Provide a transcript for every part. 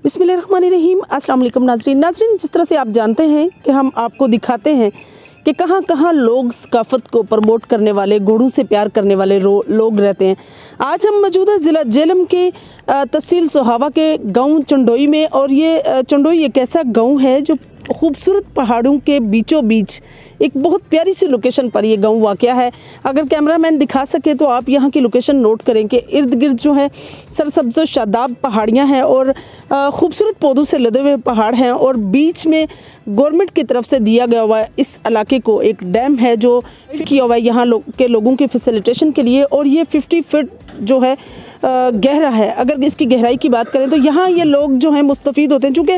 बिस्मिल्लाहिर्रहमानिर्रहीम। अस्सलाम वालेकुम नाज़रीन, जिस तरह से आप जानते हैं कि हम आपको दिखाते हैं कि कहाँ कहाँ लोग सकाफ़त को प्रमोट करने वाले, घोड़ों से प्यार करने वाले लोग रहते हैं। आज हम मौजूद है ज़िला जेलम के तहसील सोहावा के गांव चंडोई में, और ये चंडोई एक ऐसा गांव है जो खूबसूरत पहाड़ों के बीचों बीच एक बहुत प्यारी सी लोकेशन पर ये गांव वाक़या है। अगर कैमरामैन दिखा सके तो आप यहाँ की लोकेशन नोट करें कि इर्द गिर्द जो है सरसब्ज़ शादाब पहाड़ियाँ हैं और खूबसूरत पौधों से लदे हुए पहाड़ हैं, और बीच में गवर्नमेंट की तरफ से दिया गया हुआ इस इलाके को एक डैम है जो किया हुआ है यहाँ के लोगों की फैसिलिटेशन के लिए, और ये 50 फीट जो है गहरा है। अगर इसकी गहराई की बात करें तो यहाँ ये लोग जो हैं मुस्तफ़ीद होते हैं, चूँकि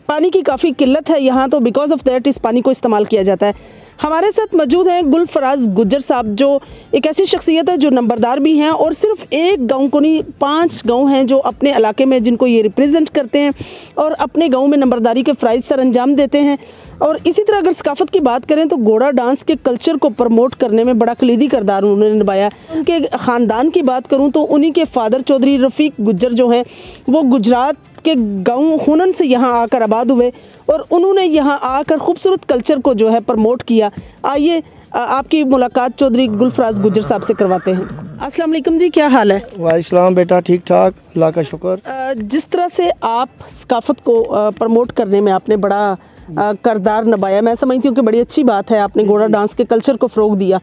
पानी की काफ़ी किल्लत है यहाँ, तो बिकॉज़ ऑफ दैट इस पानी को इस्तेमाल किया जाता है। हमारे साथ मौजूद हैं गुलफराज गुज्जर साहब, जो एक ऐसी शख्सियत है जो नंबरदार भी हैं, और सिर्फ एक गांव को नहीं 5 गांव हैं जो अपने इलाके में जिनको ये रिप्रेजेंट करते हैं और अपने गांव में नंबरदारी के फ़राइज़ सर अंजाम देते हैं। और इसी तरह अगर सकाफ़त की बात करें तो घोड़ा डांस के कल्चर को प्रमोट करने में बड़ा कलीदी किरदार उन्होंने निभाया। उनके ख़ानदान की बात करूँ तो उन्हीं के फादर चौधरी रफ़ीक गुज्जर जो हैं वो गुजरात के गाँव हुनन से यहाँ आकर आबाद हुए, और उन्होंने यहाँ आकर खूबसूरत कल्चर को जो है प्रमोट किया। आइए आपकी मुलाकात चौधरी गुलफराज गुज्जर साहब से करवाते हैं। अस्सलाम वालेकुम जी, क्या हाल है? वालेकुम बेटा, ठीक ठाक, अल्लाह का शुक्र। जिस तरह से आप सकाफ़त को प्रमोट करने में आपने बड़ा किरदार निभाया, मैं समझती हूँ कि बड़ी अच्छी बात है, आपने घोड़ा डांस के कल्चर को फ़रोग दिया।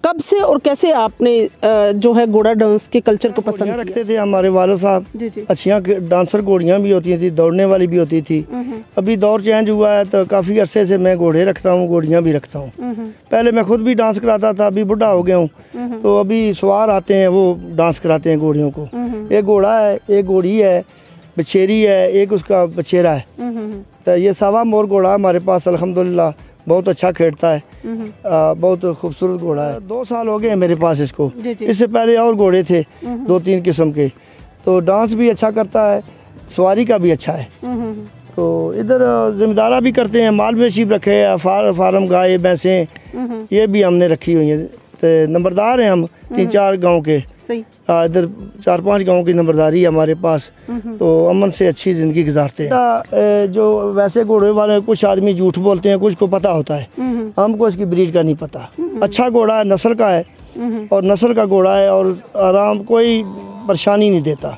कब से और कैसे आपने जो है घोड़ा डांस के कल्चर को पसंद रखते थे हमारे वाले साहब? अच्छियाँ डांसर घोड़ियाँ भी होती थी, दौड़ने वाली भी होती थी। अभी दौर चेंज हुआ है तो काफ़ी अरसे से मैं घोड़े रखता हूँ, घोड़ियाँ भी रखता हूँ। पहले मैं खुद भी डांस कराता था, अभी बुढ़ा हो गया हूँ तो अभी सवार आते हैं वो डांस कराते हैं घोड़ियों को। एक घोड़ा है, एक घोड़ी है, बछेरी है, एक उसका बछेरा है। तो ये सवा मोर घोड़ा हमारे पास अल्हम्दुलिल्लाह बहुत अच्छा खेलता है, बहुत खूबसूरत घोड़ा है। 2 साल हो गए हैं मेरे पास इसको। इससे पहले और घोड़े थे 2-3 किस्म के। तो डांस भी अच्छा करता है, सवारी का भी अच्छा है। तो इधर जिम्मेदारा भी करते हैं, माल मवेशी भी रखे हैं, फार्म गाय भैंसें ये भी हमने रखी हुई हैं। तो नंबरदार हैं हम 3-4 गाँव के, इधर 4-5 गाँव की नंबरदारी है हमारे पास। तो अमन से अच्छी ज़िंदगी गुजारते हैं। जो वैसे घोड़े वाले कुछ आदमी झूठ बोलते हैं, कुछ को पता होता है, हमको इसकी ब्रीड का नहीं पता। अच्छा घोड़ा है, नस्ल का है, और नस्ल का घोड़ा है, और आराम कोई परेशानी नहीं देता।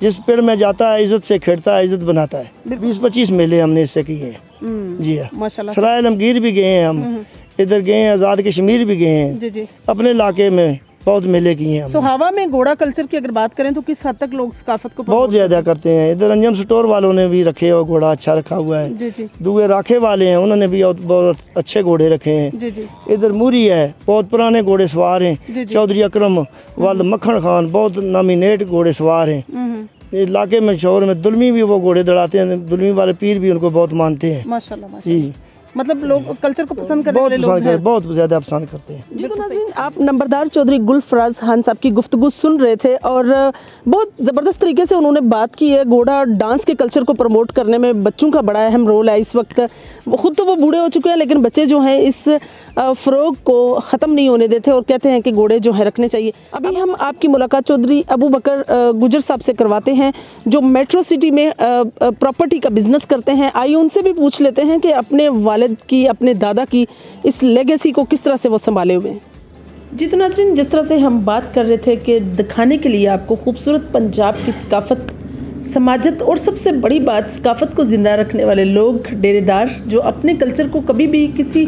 जिस पेड़ में जाता है इज्जत से खेलता है, इज्जत बनाता है। 20-25 मेले हमने इससे किए हैं। जी हाँ, माशाल्लाह। सराय आलमगीर भी गए हैं हम, इधर गए हैं, आज़ाद कश्मीर भी गए हैं, अपने इलाके में बहुत मेले किए हैं। सोहावा में घोड़ा कल्चर की अगर बात करें तो किस हद तक लोग सकाफ़त को बहुत ज़्यादा करते हैं। इधर अंजम स्टोर वालों ने भी रखे और घोड़ा अच्छा रखा हुआ है। दूसरे राखे वाले हैं, उन्होंने भी बहुत अच्छे घोड़े रखे हैं। इधर मूरी है, बहुत पुराने घोड़े सवार हैं। चौधरी अकरम वाल मक्खन खान बहुत नॉमिनेट घोड़े सवार हैं। इलाके में शहर में दुलमी भी वो घोड़े दौड़ाते हैं, दुलमी वाले पीर भी उनको बहुत मानते हैं। माशाल्लाह जी, मतलब लोग कल्चर को पसंद करने वाले लोग हैं, बहुत ज़्यादा पसंद करते हैं। जी, तो नाज़रीन आप नंबरदार चौधरी गुलफराज खान साहब की गुफ्तगू सुन रहे थे, और बहुत ज़बरदस्त तरीके से उन्होंने बात की है। घोड़ा डांस के कल्चर को प्रमोट करने में बच्चों का बड़ा अहम रोल है। इस वक्त खुद तो वो बूढ़े हो चुके हैं, लेकिन बच्चे जो हैं इस फ़रोग को ख़त्म नहीं होने देते और कहते हैं कि घोड़े जो है रखने चाहिए। अभी हम आपकी मुलाकात चौधरी अबू बकर गुज्जर साहब से करवाते हैं, जो मेट्रो सिटी में प्रॉपर्टी का बिज़नेस करते हैं। आइए उनसे भी पूछ लेते हैं कि अपने वालिद की, अपने दादा की इस लेगेसी को किस तरह से वो संभाले हुए हैं। जी, तो नाज़रीन जिस तरह से हम बात कर रहे थे कि दिखाने के लिए आपको खूबसूरत पंजाब की सकाफ़त, समाजत, और सबसे बड़ी बात सकाफ़त को ज़िंदा रखने वाले लोग, डेरेदार, जो अपने कल्चर को कभी भी किसी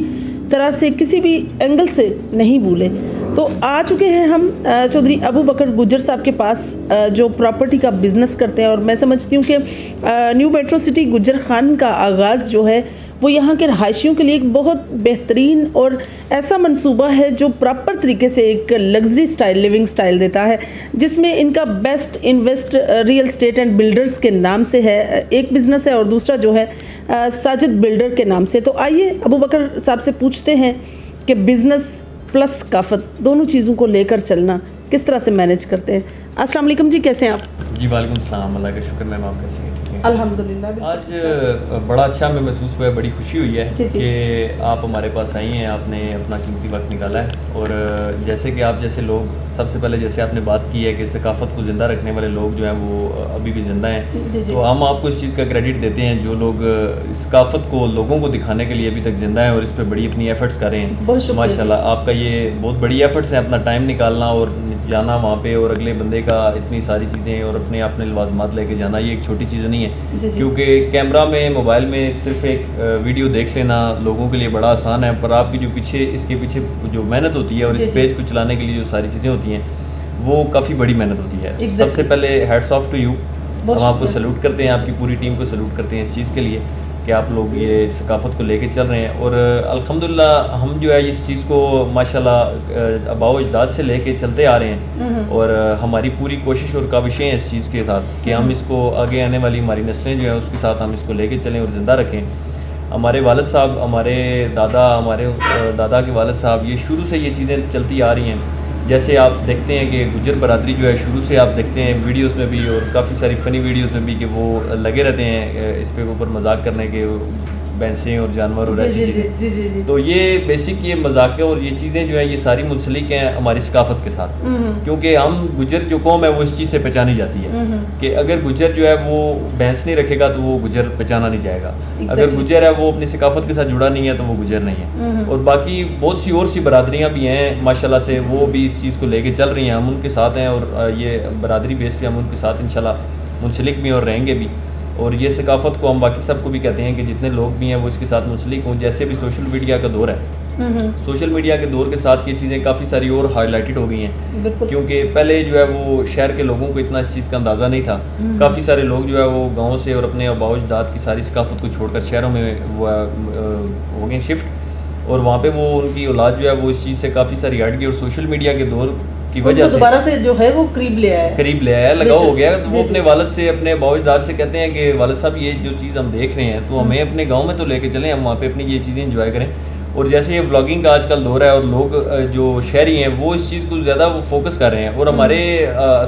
तरह से, किसी भी एंगल से नहीं भूले। तो आ चुके हैं हम चौधरी अबू बकर गुज्जर साहब के पास, जो प्रॉपर्टी का बिज़नेस करते हैं। और मैं समझती हूँ कि new metro city Gujjar Khan का आगाज़ जो है वो यहाँ के रहायशियों के लिए एक बहुत बेहतरीन और ऐसा मंसूबा है जो प्रॉपर तरीके से एक लग्जरी स्टाइल, लिविंग स्टाइल देता है, जिसमें इनका best invest real estate and builders के नाम से है एक बिज़नेस है, और दूसरा जो है साजिद बिल्डर के नाम से। तो आइए अबू बकर साहब से पूछते हैं कि बिज़नेस प्लस सकाफ़त दोनों चीज़ों को लेकर चलना किस तरह से मैनेज करते हैं। अस्सलाम वालेकुम जी, कैसे हैं आप? जी वालेकुम सलाम, अल्लाह का शुक्र। मैम आप कैसे हैं? ठीक है अल्हम्दुलिल्लाह। आज बड़ा अच्छा हमें महसूस हुआ है, बड़ी खुशी हुई है जी। कि आप हमारे पास आई हैं, आपने अपना कीमती वक्त निकाला है। और जैसे कि आप जैसे लोग, सबसे पहले जैसे आपने बात की है कि सकाफ़त को ज़िंदा रखने वाले लोग जो हैं वो अभी भी ज़िंदा हैं, तो हम आपको इस चीज़ का क्रेडिट देते हैं जो लोग इस सकाफ़त को लोगों को दिखाने के लिए अभी तक ज़िंदा हैं और इस पर बड़ी अपनी एफ़र्ट्स कर रहे हैं। माशाल्लाह आपका ये बहुत बड़ी एफ़र्ट्स है, अपना टाइम निकालना और जाना वहाँ पे और अगले बंदे का इतनी सारी चीज़ें और अपने लवाजमात लेके जाना, ये एक छोटी चीज़ नहीं है। क्योंकि कैमरा में, मोबाइल में सिर्फ एक वीडियो देख लेना लोगों के लिए बड़ा आसान है, पर आपकी जो पीछे, इसके पीछे जो मेहनत होती है और इस पेज को चलाने के लिए जो सारी चीज़ें होती हैं वो काफ़ी बड़ी मेहनत होती है। सबसे पहले हैट्स ऑफ टू यू, हम आपको सैल्यूट करते हैं, आपकी पूरी टीम को सैल्यूट करते हैं इस चीज़ के लिए कि आप लोग ये सकाफ़त को लेके चल रहे हैं। और अल्हम्दुलिल्लाह हम जो है इस चीज़ को माशाल्लाह आबाओ अजदाद से लेके चलते आ रहे हैं और हमारी पूरी कोशिश और काविशें हैं इस चीज़ के साथ कि हम इसको आगे आने वाली हमारी नस्लें जो हैं उसके साथ हम इसको लेके चलें और ज़िंदा रखें। हमारे वालिद साहब, हमारे दादा के वालिद साहब, ये शुरू से ये चीज़ें चलती आ रही हैं। जैसे आप देखते हैं कि गुज्जर बरादरी जो है शुरू से आप देखते हैं वीडियोस में भी और काफ़ी सारी फ़नी वीडियोस में भी कि वो लगे रहते हैं इस पे ऊपर मजाक करने के, भैंसें और जानवर और ऐसी चीज़ें। तो ये बेसिक ये मजाक और ये चीज़ें जो है ये सारी मुंसलिक हैं हमारी सकाफत के साथ, क्योंकि हम गुज्जर जो कौम है वो इस चीज़ से पहचानी जाती है कि अगर गुज्जर जो है वो भैंस नहीं रखेगा तो वो गुज्जर पहचाना नहीं जाएगा। अगर गुज्जर है वो अपनी सकाफत के साथ जुड़ा नहीं है तो वो गुज्जर नहीं है। और बाकी बहुत सी और सी बरादरियाँ भी हैं माशाल्लाह से, वो भी इस चीज़ को लेके चल रही हैं, हम उनके साथ हैं और ये बरादरी बेस पे हम उनके साथ इंशाल्लाह मुंसलिक भी और रहेंगे भी। और ये सकाफ़त को हम बाकी सबको भी कहते हैं कि जितने लोग भी हैं वो इसके साथ मुंसलिक हों। जैसे भी सोशल मीडिया का दौर है, सोशल मीडिया के दौर के साथ ये चीज़ें काफ़ी सारी और हाईलाइटेड हो गई हैं, क्योंकि पहले जो है वो शहर के लोगों को इतना इस चीज़ का अंदाज़ा नहीं था। काफ़ी सारे लोग जो है वो गाँव से और अपने आबाओ अजदाद की सारी सकाफ़त को छोड़कर शहरों में वो हो गए शिफ्ट, और वहाँ पे वो उनकी औलाद जो है वो इस चीज़ से काफ़ी सारी हट गई और सोशल मीडिया के दौर की वजह से दोबारा से जो है वो करीब ले आया, लगाव हो गया। तो वो अपने वालिद से, अपने बाओजदाद से कहते हैं कि वालिद साहब ये जो चीज़ हम देख रहे हैं तो हमें अपने गांव में तो लेके चलें, हम वहाँ पे अपनी ये चीज़ें एंजॉय करें। और जैसे ये ब्लॉगिंग का आजकल दौर है और लोग जो शहरी हैं वो इस चीज़ को ज़्यादा वो फोकस कर रहे हैं और हमारे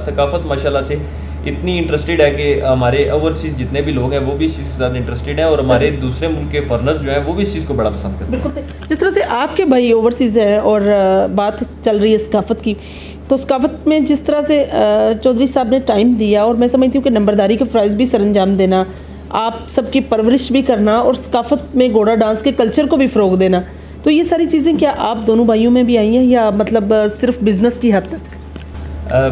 सकाफत माशाल्लाह से इतनी इंटरेस्टेड है कि हमारे ओवरसीज़ जितने भी लोग हैं वो भी इस चीज़ के साथ इंटरेस्टेड हैं और हमारे दूसरे मुल्क के फॉरनर्स जो हैं वो भी इस चीज़ को बड़ा पसंद करते हैं। बिल्कुल, जिस तरह से आपके भाई ओवरसीज़ हैं और बात चल रही है सकाफत की, तो सकाफत में जिस तरह से चौधरी साहब ने टाइम दिया और मैं समझती हूँ कि नंबरदारी के फ़राइज़ भी सरअंजाम देना, आप सबकी परवरिश भी करना और सकाफत में घोड़ा डांस के कल्चर को भी फ़रोग देना, तो ये सारी चीज़ें क्या आप दोनों भाइयों में भी आई हैं या मतलब सिर्फ बिज़नेस की हद तक?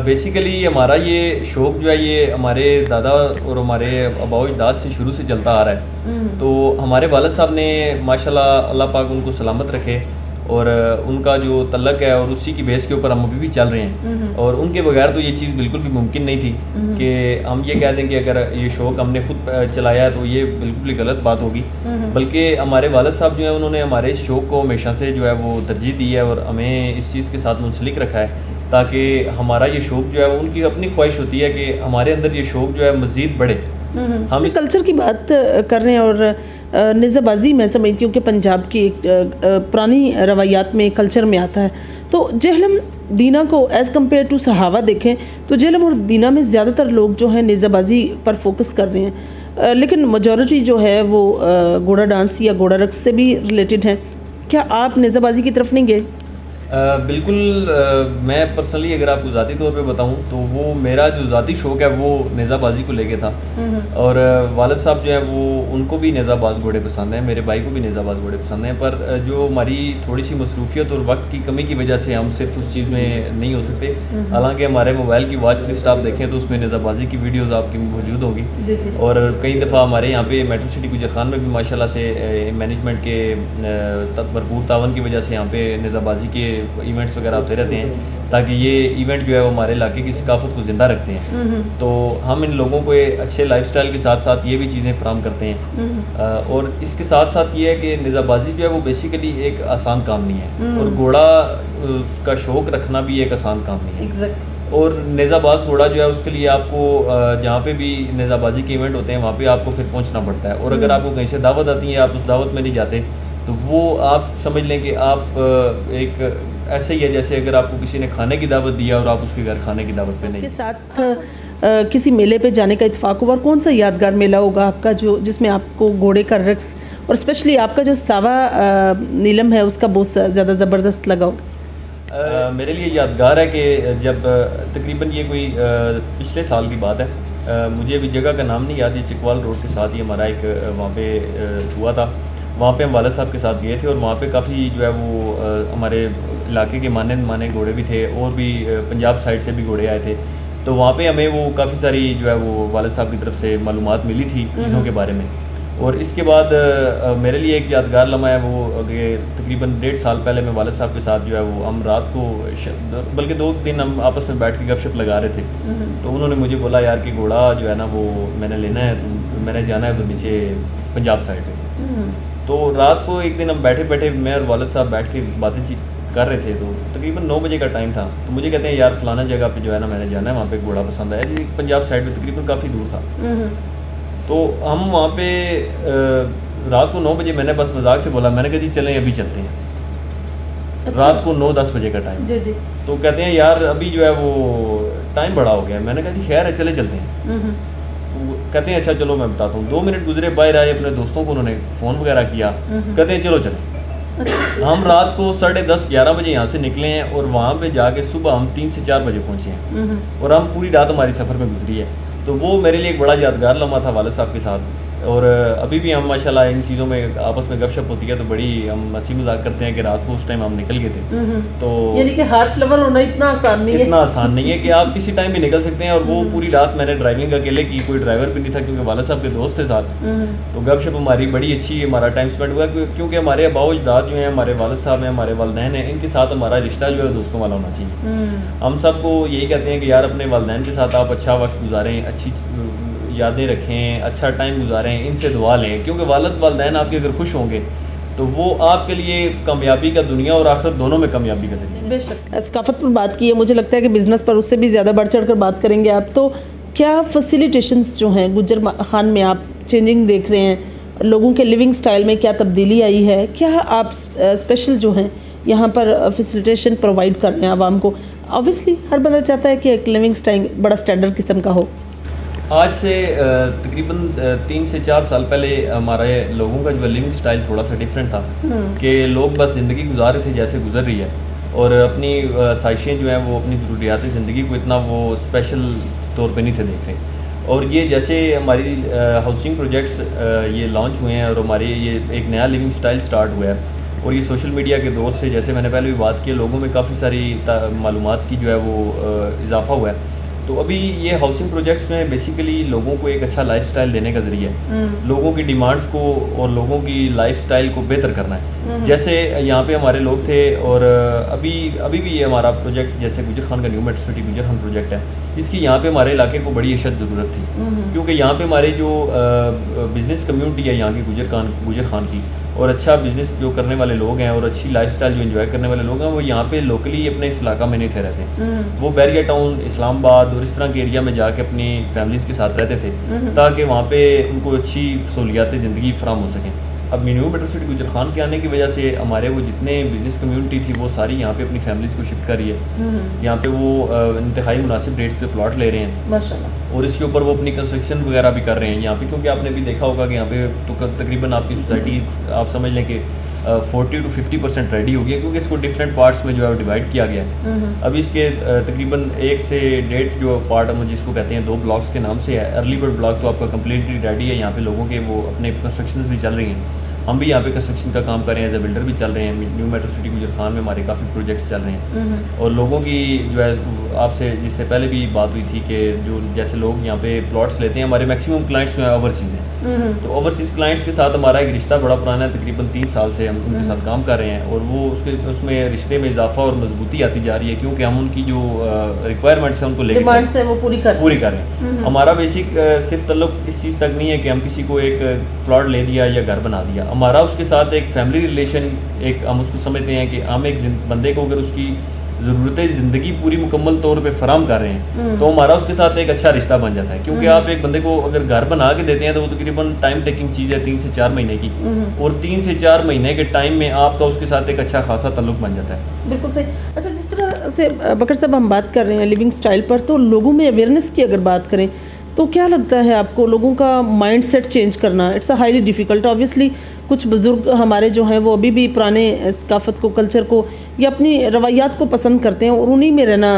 बेसिकली हमारा ये शौक़ जो है ये हमारे दादा और हमारे आबाओ अजदाद से शुरू से चलता आ रहा है। तो हमारे वालिद साहब ने माशाल्लाह, अल्लाह पाक उनको सलामत रखे, और उनका जो तल्लक है और उसी की बेस के ऊपर हम अभी भी चल रहे हैं। और उनके बगैर तो ये चीज़ बिल्कुल भी मुमकिन नहीं थी कि हम ये कह दें कि अगर ये शौक़ हमने खुद चलाया है तो ये बिल्कुल ही गलत बात होगी। बल्कि हमारे वालिद साहब जो है उन्होंने हमारे इस शौक़ को हमेशा से जो है वो तरजीह दी है और हमें इस चीज़ के साथ मुंसलिक रखा है, ताकि हमारा ये शौक़ जो है उनकी अपनी ख्वाहिश होती है कि हमारे अंदर ये शौक़ जो है मज़ीद बढ़े। हम इस कल्चर की बात कर रहे हैं और निज़ाबाजी मैं समझती हूँ कि पंजाब की एक पुरानी रवायात में, कल्चर में आता है। तो जेहलम दीना को एज़ कम्पेयर टू सहावा देखें तो जेहलम और दीना में ज़्यादातर लोग जो हैं निज़ाबाजी पर फोकस कर रहे हैं, लेकिन मेजॉरिटी जो है वो घोड़ा डांस या घोड़ा रक्स से भी रिलेटेड है। क्या आप निज़ाबाजी की तरफ नहीं गए? बिल्कुल, मैं पर्सनली अगर आपको ज़ाती तौर पे बताऊं तो वो मेरा जो ज़ाती शौक़ है वो नेज़ाबाजी को लेके था। और वालिद साहब जो है वो उनको भी नेज़ाबाज घोड़े पसंद हैं, मेरे भाई को भी नेज़ाबाज घोड़े पसंद हैं, पर जो हमारी थोड़ी सी मसरूफियत और वक्त की कमी की वजह से हम सिर्फ उस चीज़ में नहीं हो सकते। हालांकि हमारे मोबाइल की वॉच लिस्ट आप देखें तो उसमें नेज़ाबाजी की वीडियोज़ आपकी मौजूद होगी। और कई दफ़ा हमारे यहाँ पे मेट्रो सिटी गुजर खान में भी माशाल्लाह से मैनेजमेंट के भरपूर तावन की वजह से यहाँ पे नेज़ाबाजी के इवेंट्स वगैरह होते रहते हैं, ताकि ये इवेंट जो है वो हमारे इलाके की सकाफत को ज़िंदा रखते हैं। तो हम इन लोगों को अच्छे लाइफस्टाइल के साथ साथ ये भी चीज़ें फराहम करते हैं। और इसके साथ साथ ये है कि निज़ाबाजी जो है वो बेसिकली एक आसान काम नहीं है और घोड़ा का शौक़ रखना भी एक आसान काम नहीं है। और नेज़ाबाज घोड़ा जो है उसके लिए आपको जहाँ पे भी नेज़ाबाजी के इवेंट होते हैं वहाँ पे आपको फिर पहुँचना पड़ता है, और अगर आपको कहीं से दावत आती है आप उस दावत में नहीं जाते तो वो आप समझ लें कि आप एक ऐसे ही है जैसे अगर आपको किसी ने खाने की दावत दिया और आप उसके घर खाने की दावत पे नहीं। के साथ किसी मेले पे जाने का इत्तेफाक हुआ और कौन सा यादगार मेला होगा आपका जो जिसमें आपको घोड़े का रक्स और स्पेशली आपका जो सावा नीलम है उसका बहुत ज़्यादा ज़बरदस्त लगा हो? मेरे लिए यादगार है कि जब तकरीबन ये कोई पिछले साल की बात है, मुझे अभी जगह का नाम नहीं याद, ये चिकवाल रोड के साथ ही हमारा एक वहाँ पे हुआ था। वहाँ पे हम वाला साहब के साथ गए थे और वहाँ पे काफ़ी जो है वो हमारे इलाके के माने घोड़े भी थे और भी पंजाब साइड से भी घोड़े आए थे। तो वहाँ पे हमें वो काफ़ी सारी जो है वो वाला साहब की तरफ से मालूमात मिली थी चीज़ों के बारे में। और इसके बाद मेरे लिए एक यादगार लम्हा है वो तकरीबन 1.5 साल पहले मैं वाला साहब के साथ जो है वो हम रात को बल्कि 2 दिन हम आपस में बैठ के गपशप लगा रहे थे। तो उन्होंने मुझे बोला यार कि घोड़ा जो है ना वो मैंने लेना है, तो मैंने जाना है तो नीचे पंजाब साइड पे। तो रात को एक दिन हम बैठे बैठे मैं और वालिद साहब बैठ के बातें कर रहे थे, तो तकरीबन 9 बजे का टाइम था। तो मुझे कहते हैं यार फलाना जगह पे जो है ना मैंने जाना है, वहाँ पे घोड़ा पसंद आया जी, पंजाब साइड पे तकरीबन काफ़ी दूर था। तो हम वहाँ पे रात को 9 बजे मैंने बस मजाक से बोला, मैंने कहा जी चलें अभी चलते हैं। अच्छा। रात को 9-10 बजे का टाइम। जी जी। तो कहते हैं यार अभी जो है वो टाइम बड़ा हो गया। मैंने कहा जी खैर है चले चलते हैं। तो कहते हैं अच्छा चलो मैं बताता हूँ। 2 मिनट गुजरे, बाहर आए, अपने दोस्तों को उन्होंने फ़ोन वगैरह किया, कहते हैं चलो चलें। अच्छा। हम रात को 10:30-11 बजे यहाँ से निकले हैं और वहाँ पे जाके सुबह हम 3 से 4 बजे पहुँचे हैं और हम पूरी रात हमारी सफ़र में गुजरी है। तो वो मेरे लिए एक बड़ा यादगार लम्हा था वालिद साहब के साथ। और अभी भी हम माशाल्लाह इन चीज़ों में आपस में गपशप होती है तो बड़ी हम हंसी मजाक करते हैं कि रात को उस टाइम हम निकल गए थे। तो यानी कि हॉर्स लवर होना इतना आसान नहीं है। इतना आसान नहीं है कि आप किसी टाइम भी निकल सकते हैं। और वो पूरी रात मैंने ड्राइविंग अकेले की, कोई ड्राइवर भी नहीं था क्योंकि वालिद साहब के दोस्त थे साथ। तो गपशप हमारी बड़ी अच्छी, हमारा टाइम स्पेंड हुआ क्योंकि हमारे अबाउ अजदाद जो हैं, हमारे वालिद साहब हैं, हमारे वालिदैन हैं, इनके साथ हमारा रिश्ता जो है दोस्तों वाला होना चाहिए। हम सबको यही कहते हैं कि यार अपने वालिदैन के साथ आप अच्छा वक्त गुजारें, अच्छी यादें रखें, अच्छा टाइम गुजारें, इनसे दुआ लें, क्योंकि वालिदैन आपके अगर खुश होंगे तो वो आपके लिए कामयाबी का, दुनिया और आखिरत दोनों में कामयाबी का जरिया। बेशक सकाफत पर बात की है, मुझे लगता है कि बिज़नेस पर उससे भी ज़्यादा बढ़ चढ़ कर बात करेंगे आप। तो क्या फैसिलिटेशंस जो हैं गुज्जर खान में आप चेंजिंग देख रहे हैं, लोगों के लिविंग स्टाइल में क्या तब्दीली आई है, क्या आप स्पेशल जो हैं यहाँ पर फैसिलिटेशन प्रोवाइड कर रहे हैं आवाम को? ऑब्वियसली हर बंदा चाहता है कि एक लिविंग स्टाइल बड़ा स्टैंडर्ड किस्म का हो। आज से तकरीबन 3 से 4 साल पहले हमारे लोगों का जो लिविंग स्टाइल थोड़ा सा डिफरेंट था कि लोग बस ज़िंदगी गुजार रहे थे जैसे गुजर रही है और अपनी ख्वाहिशें जो हैं वो अपनी ज़रूरियात ज़िंदगी को इतना वो स्पेशल तौर पे नहीं थे देख रहे। और ये जैसे हमारी हाउसिंग प्रोजेक्ट्स ये लॉन्च हुए हैं और हमारे ये एक नया लिविंग स्टाइल स्टार्ट हुआ है और ये सोशल मीडिया के दौर से, जैसे मैंने पहले भी बात की, लोगों में काफ़ी सारी मालूमात की जो है वो इजाफा हुआ है। तो अभी ये हाउसिंग प्रोजेक्ट्स में बेसिकली लोगों को एक अच्छा लाइफस्टाइल देने का ज़रिया है, लोगों की डिमांड्स को और लोगों की लाइफस्टाइल को बेहतर करना है। जैसे यहाँ पे हमारे लोग थे और अभी भी ये हमारा प्रोजेक्ट जैसे गुजर खान का न्यू मेट्रो सिटी गुजर खान प्रोजेक्ट है, इसकी यहाँ पे हमारे इलाके को बड़ी अशद ज़रूरत थी क्योंकि यहाँ पे हमारे जो बिज़नेस कम्यूनिटी है यहाँ की गुजर खान की और अच्छा बिज़नेस जो करने वाले लोग हैं और अच्छी लाइफस्टाइल जो एंजॉय करने वाले लोग हैं वो यहाँ पे लोकली अपने इस इलाका में नहीं थे रहते। वो बैरिया टाउन, इस्लामाबाद और इस तरह के एरिया में जाके अपनी फैमिलीज़ के साथ रहते थे ताकि वहाँ पे उनको अच्छी सहूलियात ज़िंदगी फराहम हो सकें। अब न्यू मेट्रो सिटी गुजर खान के आने की वजह से हमारे वो जितने बिज़नेस कम्यूनिटी थी वो सारी यहाँ पे अपनी फैमिलीज़ को शिफ्ट कर रही है। यहाँ पे वो इंतहाई मुनासिब रेट्स पे प्लॉट ले रहे हैं माशाल्लाह और इसके ऊपर वो अपनी कंस्ट्रक्शन वगैरह भी कर रहे हैं यहाँ पे, क्योंकि आपने भी देखा होगा कि यहाँ पे तो तकरीबन आपकी सोसाइटी आप समझ लें कि 40 to 50% रेडी हो गया क्योंकि इसको डिफरेंट पार्ट्स में जो है डिवाइड किया गया है। अभी इसके तकरीबन 1 से 1.5 जो पार्ट हम जिसको कहते हैं 2 ब्लॉक्स के नाम से है। अर्ली बर्ड ब्लॉक तो आपका कम्प्लीटली रेडी है, यहाँ पे लोगों के वो अपने कंस्ट्रक्शन भी चल रही हैं। हम भी यहाँ पे कंस्ट्रक्शन का काम कर रहे हैं, एज ए बिल्डर भी चल रहे हैं। न्यू मेट्रो सिटी गुजर खान में हमारे काफ़ी प्रोजेक्ट्स चल रहे हैं और लोगों की जो है आपसे जिससे पहले भी बात हुई थी कि जो जैसे लोग यहाँ पे प्लॉट्स लेते हैं, हमारे मैक्सिमम क्लाइंट्स जो है ओवरसीज़ हैं। तो ओवरसीज़ क्लाइंट्स के साथ हमारा एक रिश्ता बड़ा पुराना है, तकरीबन 3 साल से हम उनके साथ काम कर रहे हैं और वो उसमें रिश्ते में इजाफा और मजबूती आती जा रही है क्योंकि हम उनकी जो रिक्वायरमेंट्स हैं उनको लेकर वो पूरी कर रहे हैं। हमारा बेसिक सिर्फ तल्लुक इस चीज़ तक नहीं है कि हम किसी को एक प्लॉट ले दिया या घर बना दिया। हमारा उसके साथ एक फैमिली रिलेशन, एक हम उसको समझते हैं कि हम एक बंदे को अगर उसकी ज़रूरतें ज़िंदगी पूरी मुकम्मल तौर पे फराम कर रहे हैं, तो हमारा उसके साथ एक अच्छा रिश्ता बन जाता है। क्योंकि आप एक बंदे को अगर घर बना के देते हैं तो वो तकरीबन टाइम टेकिंग चीज़ है 3 से 4 महीने की, और 3 से 4 महीने के टाइम में आपका उसके साथ एक अच्छा खासा ताल्लुक बन जाता है। बिल्कुल सही। अच्छा, जिस तरह से बकर साहब हम बात कर रहे हैं लिविंग स्टाइल पर, तो लोगों में अवेयरनेस की अगर बात करें तो क्या लगता है आपको लोगों का माइंड सेट चेंज करना? It's a highly difficult. Obviously कुछ बुज़ुर्ग हमारे जो हैं वो अभी भी पुराने सकाफ़त को, कल्चर को या अपनी रवायात को पसंद करते हैं और उन्हीं में रहना,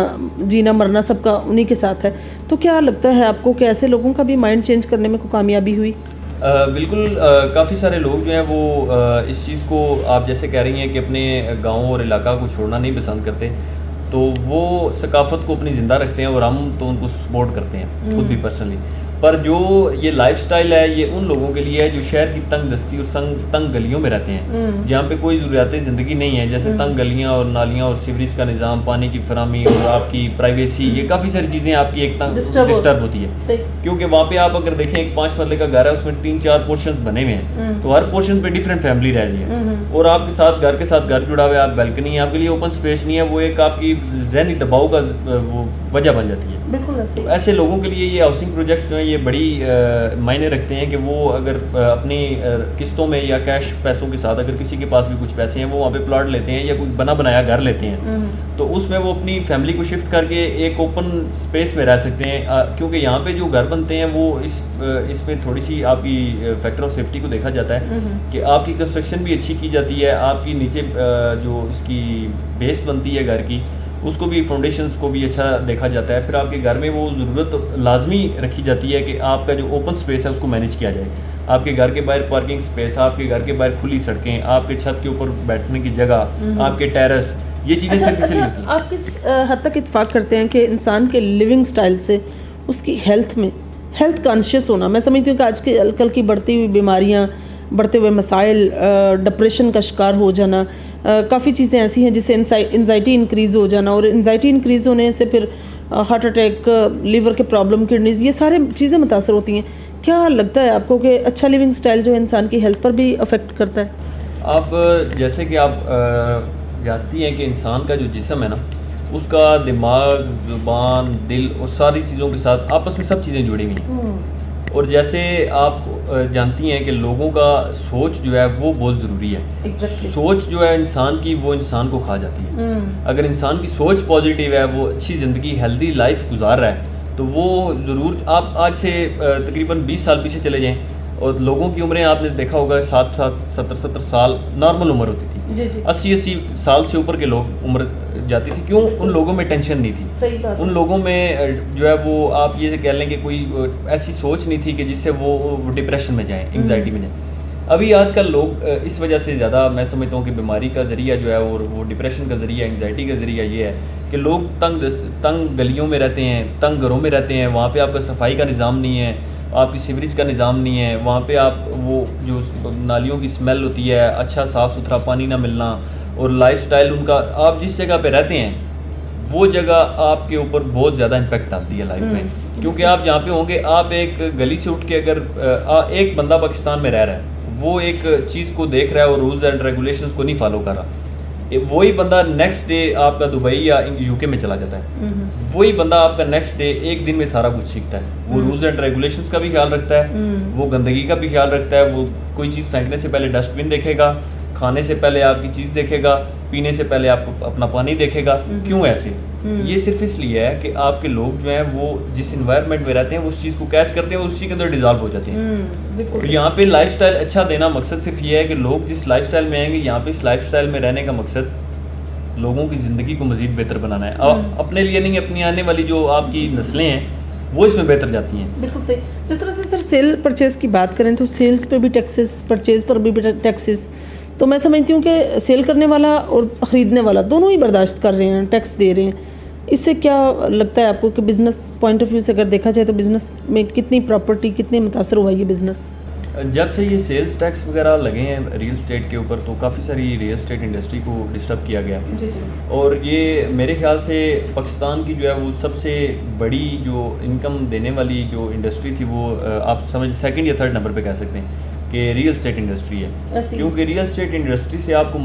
जीना मरना सबका उन्हीं के साथ है। तो क्या लगता है आपको कि ऐसे लोगों का भी माइंड चेंज करने में कोई कामयाबी हुई? बिल्कुल, काफ़ी सारे लोग जो हैं वो इस चीज़ को, आप जैसे कह रही हैं कि अपने गाँव और इलाका को छोड़ना नहीं पसंद करते, तो वो सकाफ़त को अपनी ज़िंदा रखते हैं और हम तो उनको सपोर्ट करते हैं खुद भी पर्सनली। पर जो ये लाइफस्टाइल है ये उन लोगों के लिए है जो शहर की तंग दस्ती और तंग गलियों में रहते हैं, जहाँ पे कोई ज़रूरियात ज़िंदगी नहीं है, जैसे तंग गलियाँ और नालियाँ और सीवरेज का निज़ाम, पानी की फरामी और आपकी प्राइवेसी, ये काफ़ी सारी चीज़ें आपकी एक तंग डिस्टर्ब होती है। क्योंकि वहाँ पे आप अगर देखें एक 5 मरले का घर है, उसमें 3-4 पोर्शंस बने हुए हैं, तो हर पोर्शन पे डिफरेंट फैमिली रह रही है और आपके साथ घर के साथ घर जुड़ा हुआ है, आप बैल्कनी है, आपके लिए ओपन स्पेस नहीं है, वो एक आपकी ज़हनी दबाव का वो वजह बन जाती है। तो ऐसे लोगों के लिए ये हाउसिंग प्रोजेक्ट्स जो हैं ये बड़ी मायने रखते हैं कि वो अगर अपनी किस्तों में या कैश पैसों के साथ, अगर किसी के पास भी कुछ पैसे हैं, वो वहाँ पे प्लॉट लेते हैं या कुछ बना बनाया घर लेते हैं, तो उसमें वो अपनी फैमिली को शिफ्ट करके एक ओपन स्पेस में रह सकते हैं। क्योंकि यहाँ पे जो घर बनते हैं वो इसमें थोड़ी सी आपकी फैक्टर ऑफ सेफ्टी को देखा जाता है कि आपकी कंस्ट्रक्शन भी अच्छी की जाती है, आपकी नीचे जो इसकी बेस बनती है घर की उसको भी, फाउंडेशंस को भी अच्छा देखा जाता है। फिर आपके घर में वो ज़रूरत लाजमी रखी जाती है कि आपका जो ओपन स्पेस है उसको मैनेज किया जाए। आपके घर के बाहर पार्किंग स्पेस, आपके घर के बाहर खुली सड़कें, आपके छत के ऊपर बैठने की जगह, आपके टेरेस, ये चीज़ें सिर्फ इसलिए होती हैं। आप किस हद तक इत्तेफाक करते हैं कि इंसान के लिविंग स्टाइल से उसकी हेल्थ में हेल्थ कॉन्शियस होना, मैं समझती हूँ कि आज के कल की बढ़ती हुई बीमारियाँ, बढ़ते हुए मसाइल, डिप्रेशन का शिकार हो जाना, काफ़ी चीज़ें ऐसी हैं जिससे एंजाइटी इंक्रीज़ हो जाना, और एंजाइटी इंक्रीज़ होने से फिर हार्ट अटैक, लीवर के प्रॉब्लम, किडनीज़, ये सारे चीज़ें मुतासर होती हैं। क्या लगता है आपको कि अच्छा लिविंग स्टाइल जो है इंसान की हेल्थ पर भी अफेक्ट करता है? आप जैसे कि आप जानती हैं कि इंसान का जो जिस्म है ना, उसका दिमाग, ज़ुबान, दिल और सारी चीज़ों के साथ आपस में सब चीज़ें जुड़ी हुई हैं। और जैसे आप जानती हैं कि लोगों का सोच जो है वो बहुत ज़रूरी है। सोच जो है इंसान की, वो इंसान को खा जाती है। अगर इंसान की सोच पॉजिटिव है, वो अच्छी ज़िंदगी, हेल्दी लाइफ गुजार रहा है, तो वो ज़रूर, आप आज से तकरीबन 20 साल पीछे चले जाएं और लोगों की उम्रें आपने देखा होगा 70 साल नॉर्मल उम्र होती थी। 80 साल से ऊपर के लोग उम्र जाती थी। क्यों? उन लोगों में टेंशन नहीं थी। सही बात। उन लोगों में जो है वो, आप ये कह लें कि कोई ऐसी सोच नहीं थी कि जिससे वो डिप्रेशन में जाएं, एंग्जाइटी में जाएं। अभी आजकल लोग इस वजह से ज़्यादा, मैं समझता हूँ कि बीमारी का ज़रिया जो है और वो डिप्रेशन का ज़रिया, एंग्जाइटी का ज़रिया ये है कि लोग तंग गलियों में रहते हैं, तंग घरों में रहते हैं, वहाँ पे आपका सफाई का निज़ाम नहीं है, आपकी सीवरेज का निज़ाम नहीं है, वहाँ पे आप वो जो नालियों की स्मेल होती है, अच्छा साफ़ सुथरा पानी ना मिलना, और लाइफस्टाइल उनका, आप जिस जगह पे रहते हैं वो जगह आपके ऊपर बहुत ज़्यादा इम्पैक्ट डालती है लाइफ में। क्योंकि आप जहाँ पे होंगे, आप एक गली से उठ के अगर एक बंदा पाकिस्तान में रह रहा है, वो एक चीज़ को देख रहा है और रूल्स एंड रेगुलेशंस को नहीं फॉलो कर रहा, वही बंदा नेक्स्ट डे आपका दुबई या यूके में चला जाता है। वही बंदा आपका नेक्स्ट डे एक दिन में सारा कुछ सीखता है। वो रूल्स एंड रेगुलेशंस का भी ख्याल रखता है, वो गंदगी का भी ख्याल रखता है, वो कोई चीज़ फेंकने से पहले डस्टबिन देखेगा, खाने से पहले आपकी चीज़ देखेगा, पीने से पहले आपको अपना पानी देखेगा। क्यों ऐसे? ये सिर्फ इसलिए है कि आपके लोग जो हैं वो जिस इन्वायरमेंट में रहते हैं उस चीज़ को कैच करते हैं और उसी के अंदर डिजॉल्व हो जाते हैं। और यहाँ पे लाइफस्टाइल अच्छा देना मकसद सिर्फ ये है कि लोग जिस लाइफस्टाइल में आएंगे, यहाँ पे इस लाइफस्टाइल में रहने का मकसद लोगों की ज़िंदगी को मज़ीद बेहतर बनाना है। अपने लिए नहीं, अपनी आने वाली जो आपकी नस्लें हैं वो इसमें बेहतर जाती हैं। बिल्कुल सही। जिस तरह से सर सेल परचेज़ की बात करें तो सेल्स पे भी टैक्सेस, परचेज़ पर भी टैक्सेस, तो मैं समझती हूँ कि सेल करने वाला और ख़रीदने वाला दोनों ही बर्दाश्त कर रहे हैं, टैक्स दे रहे हैं। इससे क्या लगता है आपको कि बिज़नेस पॉइंट ऑफ व्यू से अगर देखा जाए तो बिज़नेस में कितनी प्रॉपर्टी, कितने मुतासर हुआ ये बिज़नेस? जब से ये सेल्स टैक्स वगैरह लगे हैं रियल स्टेट के ऊपर, तो काफ़ी सारी रियल स्टेट इंडस्ट्री को डिस्टर्ब किया गया। और ये मेरे ख्याल से पाकिस्तान की जो है वो सबसे बड़ी जो इनकम देने वाली जो इंडस्ट्री थी, वो आप समझ 2nd या 3rd नंबर पे कह सकते हैं। कि रियल स्टेट इंडस्ट्री है, क्योंकि रियल स्टेट इंडस्ट्री से आपको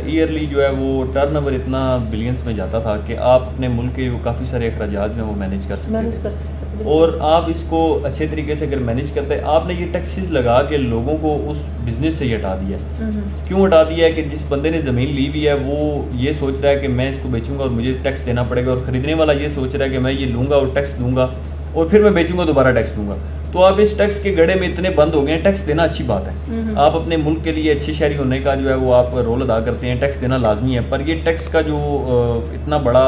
ईयरली जो है वो टर्नओवर इतना बिलियंस में जाता था कि आप अपने मुल्क के काफ़ी सारे अखराजात जो हैं वो मैनेज कर सकते थे। और आप इसको अच्छे तरीके से अगर मैनेज करते हैं, आपने ये टैक्सेस लगा के लोगों को उस बिज़नेस से ही हटा दिया। क्यों हटा दिया है कि जिस बंदे ने ज़मीन ली हुई है वो ये सोच रहा है कि मैं इसको बेचूंगा और मुझे टैक्स देना पड़ेगा, और ख़रीदने वाला ये सोच रहा है कि मैं ये लूँगा और टैक्स दूंगा और फिर मैं बेचूंगा दोबारा टैक्स दूंगा। तो आप इस टैक्स के गड़े में इतने बंद हो गए हैं। टैक्स देना अच्छी बात है, आप अपने मुल्क के लिए अच्छे शहरी होने का जो है वो आप रोल अदा करते हैं, टैक्स देना लाजमी है। पर ये टैक्स का जो इतना बड़ा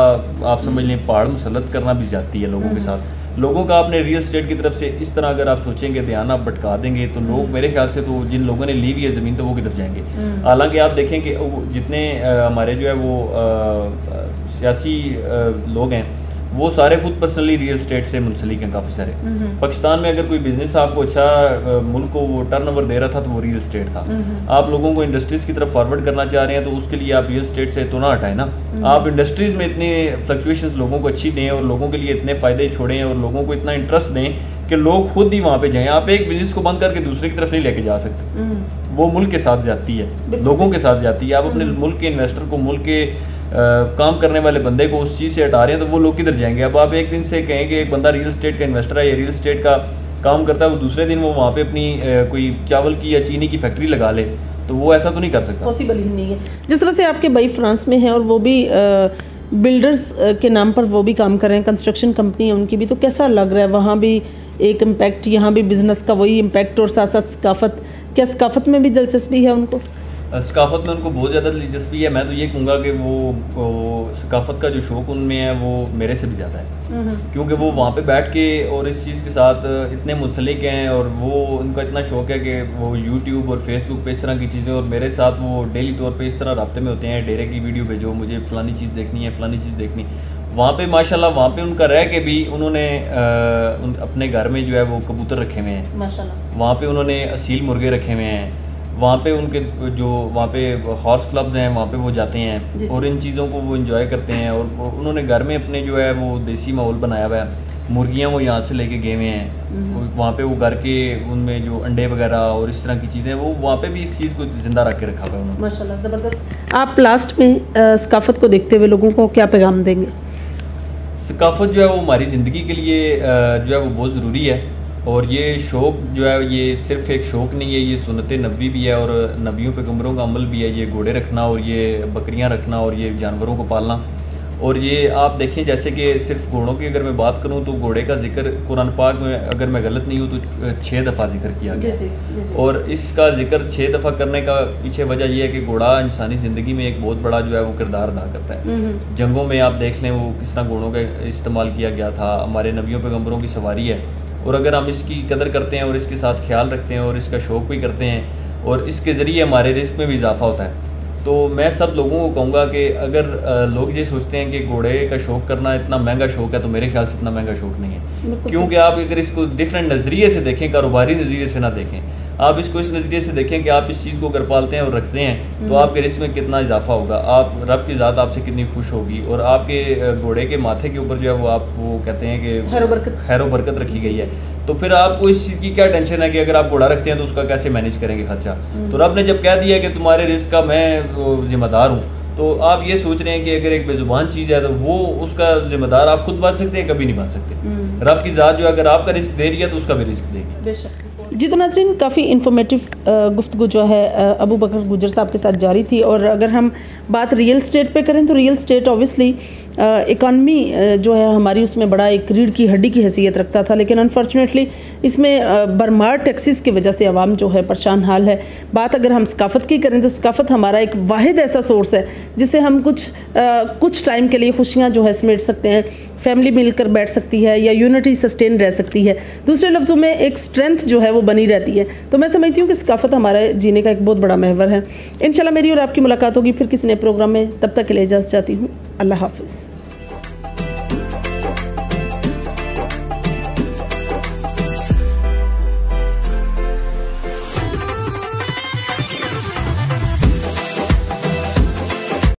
आप समझ लें पहाड़ मुसल्लत करना भी जाती है लोगों के साथ। लोगों का आपने रियल स्टेट की तरफ से इस तरह अगर आप सोचेंगे, ध्यान आप भटका देंगे, तो लोग मेरे ख्याल से तो जिन लोगों ने ली हुई है ज़मीन तो वो किधर जाएंगे। हालांकि आप देखें कि जितने हमारे जो है वो सियासी लोग हैं वो सारे खुद पर्सनली रियल स्टेट से मुंसलिक हैं काफ़ी सारे। पाकिस्तान में अगर कोई बिजनेस आपको अच्छा मुल्क को वो टर्नओवर दे रहा था तो वो रियल स्टेट था। आप लोगों को इंडस्ट्रीज़ की तरफ फॉरवर्ड करना चाह रहे हैं तो उसके लिए आप रियल स्टेट से तो ना हटाएं ना। आप इंडस्ट्रीज़ में इतने फ्लक्चुएशंस लोगों को अच्छी दें और लोगों के लिए इतने फ़ायदे छोड़ें और लोगों को इतना इंटरेस्ट दें कि लोग खुद ही वहाँ पे जाएँ। आप एक बिजनेस को बंद करके दूसरे की तरफ नहीं लेके जा सकते, वो मुल्क के साथ जाती है, लोगों के साथ जाती है। आप अपने मुल्क के इन्वेस्टर को, मुल्क के काम करने वाले बंदे को उस चीज़ से हटा रहे हैं तो वो लोग किधर जाएंगे। अब आप एक दिन से कहें कि एक बंदा रियल स्टेट का इन्वेस्टर है या रियल स्टेट का काम करता है, वो दूसरे दिन वो वहाँ पे अपनी कोई चावल की या चीनी की फैक्ट्री लगा ले, तो वो ऐसा तो नहीं कर सकता, पॉसिबल ही नहीं है। जिस तरह से आपके भाई फ्रांस में हैं और वो भी बिल्डर्स के नाम पर वो भी काम कर रहे हैं, कंस्ट्रक्शन कंपनी है उनकी भी, तो कैसा लग रहा है वहाँ भी एक इम्पैक्ट, यहाँ भी बिजनेस का वही इम्पैक्ट और साथ साथ सकाफत, क्या सकाफत में भी दिलचस्पी है उनको? सकाफत में उनको बहुत ज़्यादा दिलचस्पी है। मैं तो ये कहूँगा कि वो सकाफत का जो शौक़ उनमें है वो मेरे से भी ज़्यादा है, क्योंकि वो वहाँ पे बैठ के और इस चीज़ के साथ इतने मुंसलिक हैं और वो उनका इतना शौक़ है कि वो यूट्यूब और फेसबुक पे इस तरह की चीज़ें, और मेरे साथ वो डेली तौर पे इस तरह राब्ते में होते हैं, डेरे की वीडियो भेजो, मुझे फ़लानी चीज़ देखनी है, फ़लानी चीज़ देखनी। वहाँ पे माशाल्लाह वहाँ पे उनका रह के भी उन्होंने अपने घर में जो है वो कबूतर रखे हुए हैं माशाल्लाह, वहाँ पे उन्होंने असील मुर्गे रखे हुए हैं, वहाँ पे उनके जो वहाँ पे हॉर्स क्लब्स हैं वहाँ पे वो जाते हैं और इन चीज़ों को वो एंजॉय करते हैं। और उन्होंने घर में अपने जो है वो देसी माहौल बनाया हुआ है, मुर्गियाँ वो यहाँ से लेके गए हुए हैं, वहाँ पे वो घर के उनमें जो अंडे वगैरह और इस तरह की चीज़ें वो वहाँ पे भी इस चीज़ को जिंदा रख के रखा हुआ है उन्होंने माशाल्लाह, ज़बरदस्त। आप लास्ट में सकाफत को देखते हुए लोगों को क्या पैगाम देंगे? सकाफत जो है वो हमारी ज़िंदगी के लिए जो है वो बहुत ज़रूरी है, और ये शौक़ जो है ये सिर्फ एक शौक़ नहीं है, ये सुन्नत नबी भी है और नबियों पैगंबरों का अमल भी है। ये घोड़े रखना और ये बकरियां रखना और ये जानवरों को पालना, और ये आप देखें जैसे कि सिर्फ घोड़ों की अगर मैं बात करूं तो घोड़े का जिक्र कुरान पाक में अगर मैं गलत नहीं हूं तो 6 दफ़ा जिक्र किया गया, और इसका जिक्र 6 दफ़ा करने का पीछे वजह यह है कि घोड़ा इंसानी ज़िंदगी में एक बहुत बड़ा जो है वो किरदार अदा करता है। जंगों में आप देख लें वो किस तरह घोड़ों का इस्तेमाल किया गया था, हमारे नबियों पैगंबरों की सवारी है, और अगर हम इसकी कदर करते हैं और इसके साथ ख्याल रखते हैं और इसका शौक़ भी करते हैं और इसके ज़रिए हमारे रिस्क में भी इजाफा होता है, तो मैं सब लोगों को कहूँगा कि अगर लोग ये सोचते हैं कि घोड़े का शौक़ करना इतना महंगा शौक़ है, तो मेरे ख्याल से इतना महंगा शौक़ नहीं है। क्योंकि आप अगर इसको डिफरेंट नज़रिए से देखें, कारोबारी नज़रिए से ना देखें, आप इसको इस नज़रिए से देखें कि आप इस चीज़ को अगर पालते हैं और रखते हैं तो आपके रिस्क में कितना इजाफा होगा, आप रब की ज़ात आपसे कितनी खुश होगी, और आपके घोड़े के माथे के ऊपर जो है वो आप वो कहते हैं कि खैर बरकत रखी गई है। तो फिर आपको इस चीज़ की क्या टेंशन है कि अगर आप घोड़ा रखते हैं तो उसका कैसे मैनेज करेंगे खर्चा। तो रब ने जब कह दिया कि तुम्हारे रिस्क का मैं जिम्मेदार हूँ, तो आप ये सोच रहे हैं कि अगर एक बेजुबान चीज़ है तो वो उसका जिम्मेदार आप खुद बन सकते हैं, कभी नहीं बन सकते। रब की ज़ात जो अगर आपका रिस्क दे रही है तो उसका भी रिस्क देगी। जी तो नाज़रीन, काफ़ी इन्फॉर्मेटिव गुफ्तगू जो है अबू बकर गुजर साहब के साथ जारी थी। और अगर हम बात रियल स्टेट पे करें तो रियल स्टेट ऑब्वियसली इकॉनमी जो है हमारी उसमें बड़ा एक रीढ़ की हड्डी की हैसियत रखता था, लेकिन अनफॉर्चुनेटली इसमें बरमार टैक्सेस की वजह से आवाम जो है परेशान हाल है। बात अगर हम सकाफत की करें तो सकाफत हमारा एक वाहिद ऐसा सोर्स है जिससे हम कुछ टाइम के लिए खुशियाँ जो है समेट सकते हैं, फैमिली मिलकर बैठ सकती है या यूनिटी सस्टेन रह सकती है। दूसरे लफ्ज़ों में एक स्ट्रेंथ जो है वो बनी रहती है। तो मैं समझती हूँ कि सकाफत हमारे जीने का एक बहुत बड़ा महवर है। इंशाल्लाह मेरी और आपकी मुलाकात होगी फिर किसी नए प्रोग्राम में, तब तक के लिए इजाज़त चाहती हूँ। अल्लाह हाफ़िज़।